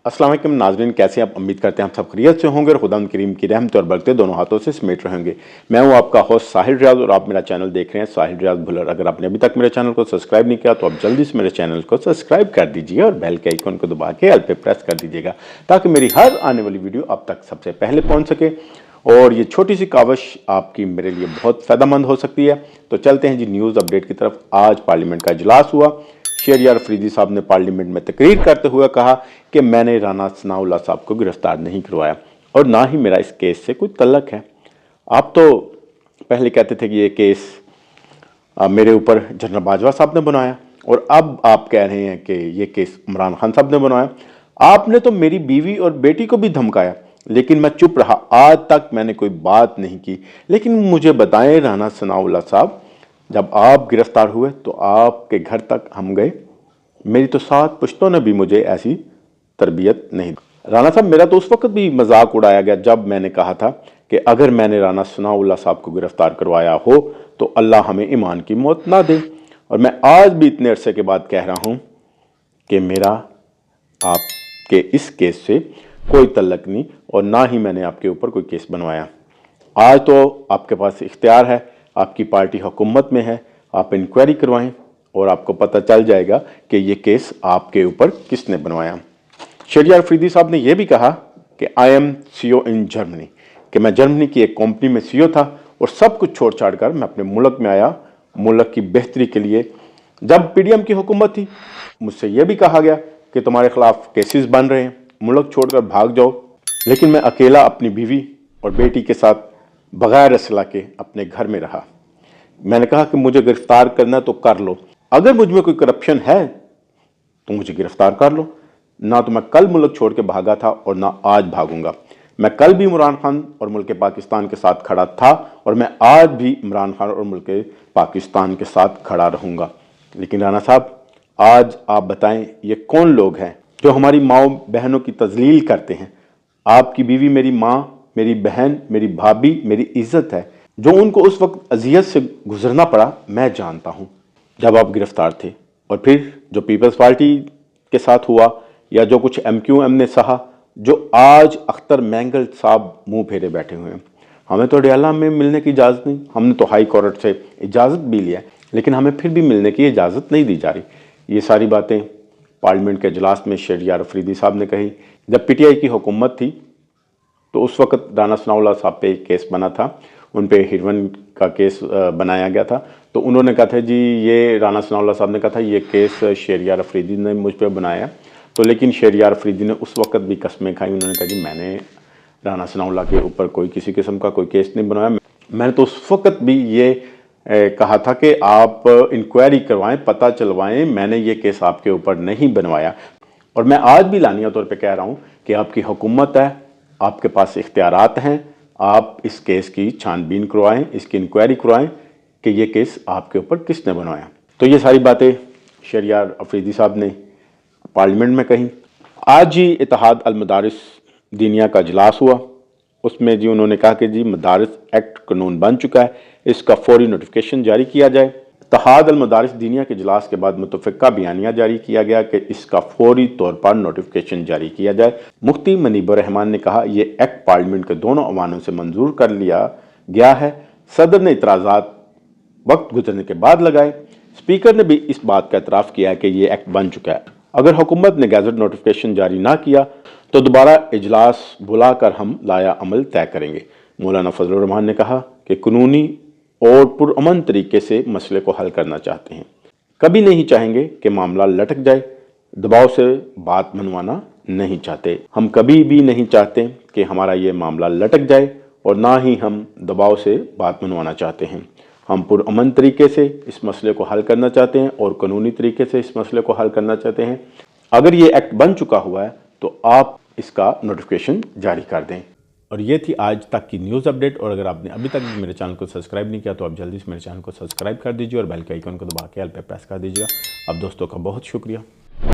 अस्सलाम वालेकुम नाज़रीन, कैसे आप? उम्मीद करते हैं आप सब खैरियत से होंगे और खुदा करीम की रहमत और बरकतें दोनों हाथों से समेट रहे होंगे। मैं हूं आपका होस्ट साहिल रियाज और आप मेरा चैनल देख रहे हैं साहिल रियाज भुलर। अगर आपने अभी तक मेरे चैनल को सब्सक्राइब नहीं किया तो आप जल्दी से मेरे चैनल को सब्सक्राइब कर दीजिए और बेल के आइकन को दबा के ऑल पे प्रेस कर दीजिएगा ताकि मेरी हर आने वाली वीडियो आप तक सबसे पहले पहुँच सके और ये छोटी सी काविश आपकी मेरे लिए बहुत फ़ायदेमंद हो सकती है। तो चलते हैं जी न्यूज़ अपडेट की तरफ। आज पार्लियामेंट का इजलास हुआ। शहरयार अफरीदी साहब ने पार्लियामेंट में तकरीर करते हुए कहा कि मैंने राना सनाउल्लाह साहब को गिरफ्तार नहीं करवाया और ना ही मेरा इस केस से कोई तल्लक है। आप तो पहले कहते थे कि ये केस मेरे ऊपर जनरल बाजवा साहब ने बनाया और अब आप कह रहे हैं कि ये केस इमरान खान साहब ने बनाया। आपने तो मेरी बीवी और बेटी को भी धमकाया, लेकिन मैं चुप रहा। आज तक मैंने कोई बात नहीं की। लेकिन मुझे बताएं राना सनाउल्लाह साहब, जब आप गिरफ्तार हुए तो आपके घर तक हम गए। मेरी तो 7 पुश्तों ने भी मुझे ऐसी तरबियत नहीं दी। राना साहब, मेरा तो उस वक्त भी मजाक उड़ाया गया जब मैंने कहा था कि अगर मैंने राना सनाउल्लाह साहब को गिरफ्तार करवाया हो तो अल्लाह हमें ईमान की मौत ना दे। और मैं आज भी इतने अरसे के बाद कह रहा हूँ कि मेरा आपके इस केस से कोई तल्लक नहीं और ना ही मैंने आपके ऊपर कोई केस बनवाया। आज तो आपके पास इख्तियार है, आपकी पार्टी हुकूमत में है, आप इंक्वायरी करवाएं और आपको पता चल जाएगा कि ये केस आपके ऊपर किसने बनवाया। शहरयार अफरीदी साहब ने यह भी कहा कि I am CEO in Germany, कि मैं जर्मनी की एक कंपनी में सीईओ था और सब कुछ छोड़ छाड़ कर मैं अपने मुल्क में आया मुल्क की बेहतरी के लिए। जब पीडीएम की हुकूमत थी मुझसे यह भी कहा गया कि तुम्हारे खिलाफ केसेस बन रहे हैं, मुल्क छोड़कर भाग जाओ। लेकिन मैं अकेला अपनी बीवी और बेटी के साथ बगैर असला के अपने घर में रहा। मैंने कहा कि मुझे गिरफ्तार करना तो कर लो, अगर मुझ में कोई करप्शन है तो मुझे गिरफ्तार कर लो। ना तो मैं कल मुल्क छोड़ के भागा था और ना आज भागूंगा। मैं कल भी इमरान खान और मुल्क पाकिस्तान के साथ खड़ा था और मैं आज भी इमरान खान और मुल्क पाकिस्तान के साथ खड़ा रहूंगा। लेकिन राना साहब, आज आप बताएं ये कौन लोग हैं जो हमारी माओ बहनों की तजलील करते हैं? आपकी बीवी मेरी माँ, मेरी बहन, मेरी भाभी, मेरी इज्जत है। जो उनको उस वक्त अजियत से गुजरना पड़ा मैं जानता हूँ जब आप गिरफ्तार थे। और फिर जो पीपल्स पार्टी के साथ हुआ या जो कुछ MQM ने सहा, जो आज अख्तर मैंगल साहब मुंह फेरे बैठे हुए हैं। हमें तो अडयाला में मिलने की इजाज़त नहीं, हमने तो हाई कोर्ट से इजाज़त भी लिया है, लेकिन हमें फिर भी मिलने की इजाज़त नहीं दी जा रही। ये सारी बातें पार्लियामेंट के इजलास में शहरयार अफरीदी साहब ने कही। जब PTI की हुकूमत थी तो उस वक्त राना सनाउल्लाह साहब पे एक केस बना था, उन पे हिरवन का केस बनाया गया था। तो उन्होंने कहा था जी, ये राना सनाउल्लाह साहब ने कहा था ये केस शहरयार अफरीदी ने मुझ पे बनाया। तो लेकिन शहरयार अफरीदी ने उस वक्त भी कस्में खाई। उन्होंने कहा जी मैंने राना सनाउल्लाह के ऊपर कोई किसी किस्म का कोई केस नहीं बनवाया। मैंने तो उस वक्त भी ये कहा था कि आप इंक्वायरी करवाएं, पता चलवाएं, मैंने ये केस आपके ऊपर नहीं बनवाया। और मैं आज भी लानिया तौर पे कह रहा हूँ कि आपकी हुकूमत है, आपके पास इख्तियारात हैं, आप इस केस की छानबीन करवाएं, इसकी इंक्वायरी करवाएं कि ये केस आपके ऊपर किसने बनवाया। तो ये सारी बातें शहरयार अफरीदी साहब ने पार्लियामेंट में कही। आज ही इत्तेहाद अल मदारिस दीनिया का इजलास हुआ। उसमें जी उन्होंने कहा कि जी मदारिस एक्ट कानून बन चुका है, इसका फौरी नोटिफिकेशन जारी किया जाए। इत्तेहाद अल मदारिस दीनिया के इजलास के बाद मुतफ़िक़ा बयानिया जारी किया गया कि इसका फौरी तौर पर नोटिफिकेशन जारी किया जाए। मुफ्ती मुनीबुर रहमान ने कहा ये एक्ट पार्लियामेंट के दोनों अवानों से मंजूर कर लिया गया है। सदर ने इतराज़ात वक्त गुजरने के बाद लगाए। स्पीकर ने भी इस बात का एतराफ़ किया है कि ये एक्ट बन चुका है। अगर हुकूमत ने गैजेट नोटिफिकेशन जारी ना किया तो दोबारा इजलास बुलाकर हम लाया अमल तय करेंगे। मौलाना फजलुर रहमान ने कहा कि कानूनी और पुरअमन तरीके से मसले को हल करना चाहते हैं, कभी नहीं चाहेंगे कि मामला लटक जाए। दबाव से बात मनवाना नहीं चाहते। हम कभी भी नहीं चाहते कि हमारा ये मामला लटक जाए और ना ही हम दबाव से बात मनवाना चाहते हैं। हम पुरअमन तरीके से इस मसले को हल करना चाहते हैं और कानूनी तरीके से इस मसले को हल करना चाहते हैं। अगर ये एक्ट बन चुका हुआ है तो आप इसका नोटिफिकेशन जारी कर दें। और ये थी आज तक की न्यूज़ अपडेट। और अगर आपने अभी तक मेरे चैनल को सब्सक्राइब नहीं किया तो आप जल्दी से मेरे चैनल को सब्सक्राइब कर दीजिए और बेल के आइकन को दबा के ऑल पे प्रेस कर दीजिएगा। अब दोस्तों का बहुत शुक्रिया।